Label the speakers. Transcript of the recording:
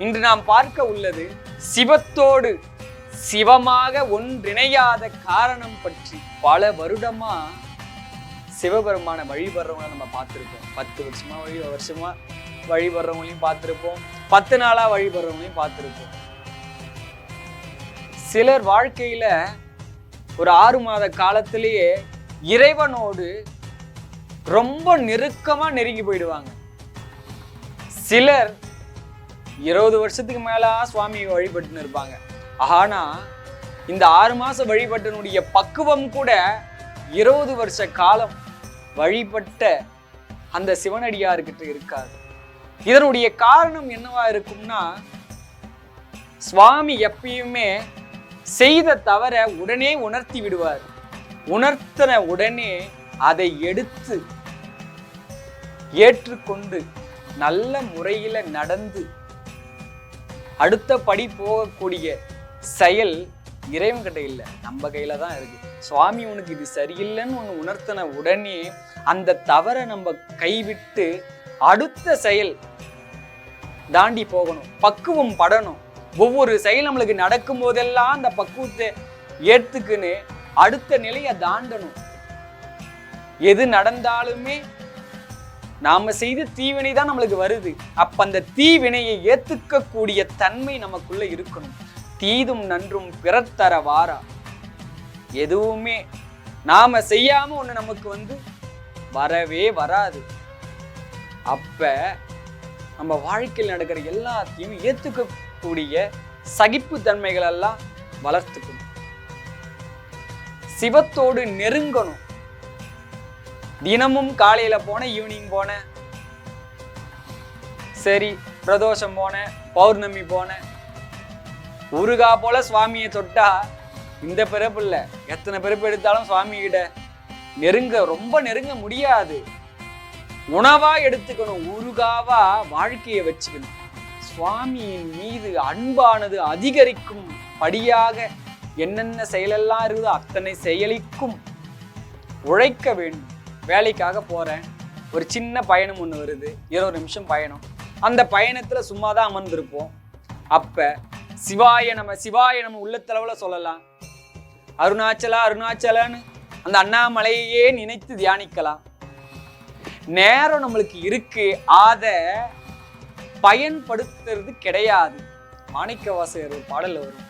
Speaker 1: இன்று நாம் பார்க்க உள்ளது சிவத்தோடு சிவமாக ஒன்றிணையாத காரணம் பற்றி. பல வருடமா சிவபெருமான வழிபடுறவங்களை நம்ம பார்த்துருப்போம். 10 வருஷமா வழிபடுறவங்களையும் பார்த்துருப்போம். 10 நாளா வழிபடுறவங்களையும் பார்த்துருப்போம். சிலர் வாழ்க்கையில ஒரு 6 மாத காலத்திலேயே இறைவனோடு ரொம்ப நெருக்கமா நெருங்கி போயிடுவாங்க. சிலர் 20 வருஷத்துக்கு மேல சுவாமியை வழிபட்டுன்னு இருப்பாங்க. ஆனா இந்த 6 மாச வழிபட்டனுடைய பக்குவம் கூட 20 வருஷ காலம் வழிபட்ட அந்த சிவனடியார்கிட்ட இருக்காது. இதனுடைய காரணம் என்னவா இருக்கும்னா, சுவாமி எப்பயுமே செய்த தவற உடனே உணர்த்தி விடுவார். உணர்த்தின உடனே அதை எடுத்து ஏற்றுக்கொண்டு நல்ல முறையில நடந்து அடுத்த படி போகக்கூடிய செயல் இறைவன் கிட்ட இல்லை, நம்ம கையில தான் இருக்கு. சுவாமி உனக்கு இது சரியில்லைன்னு ஒன்று உணர்த்தின உடனே அந்த தவறை நம்ம கைவிட்டு அடுத்த செயல் தாண்டி போகணும், பக்குவம் படணும். ஒவ்வொரு செயல் நம்மளுக்கு நடக்கும் போதெல்லாம் அந்த பக்குவத்தை ஏத்துக்குன்னு அடுத்த நிலையை தாண்டணும். எது நடந்தாலுமே நாம செய்த தீவினை தான் நம்மளுக்கு வருது. அப்ப அந்த தீவினையை ஏத்துக்கக்கூடிய தன்மை நமக்குள்ள இருக்கணும். தீதும் நன்றும் பிறர் தர வாரா. எதுவுமே நாம செய்யாம ஒண்ணு நமக்கு வரவே வராது. அப்ப நம்ம வாழ்க்கையில் நடக்கிற எல்லாத்தையும் ஏத்துக்கக்கூடிய சகிப்பு தன்மைகள் எல்லாம் வளர்த்துக்கணும். சிவத்தோடு நெருங்கணும். தினமும் காலையில போன, ஈவினிங் போன, சரி பிரதோஷம் போன, பௌர்ணமி போன, ஊருகா போல சுவாமியை தொட்டா இந்த பிறப்பு இல்லை, எத்தனை பிறப்பு எடுத்தாலும் சுவாமி கிட்ட ரொம்ப நெருங்க முடியாது. உணவா எடுத்துக்கணும், ஊருகாவா வாழ்க்கையை வச்சுக்கணும். சுவாமியின் மீது அன்பானது அதிகரிக்கும் படியாக என்னென்ன செயலெல்லாம் இருக்குதோ அத்தனை செயலிக்கும் உழைக்க வேண்டும். வேலைக்காக போறேன், ஒரு சின்ன பயணம் ஒன்று வருது, 20 நிமிஷம் பயணம். அந்த பயணத்துல சும்மா தான் அமர்ந்திருப்போம். அப்ப சிவாய நம்ம உள்ளத்தளவுல சொல்லலாம். அருணாச்சலா அருணாச்சலான்னு அந்த அண்ணாமலையே நினைத்து தியானிக்கலாம். நேரம் நம்மளுக்கு இருக்கு, அதை பயன்படுத்துறது கிடையாது. மாணிக்கவாசகர் ஒரு பாடல்ல வரும்,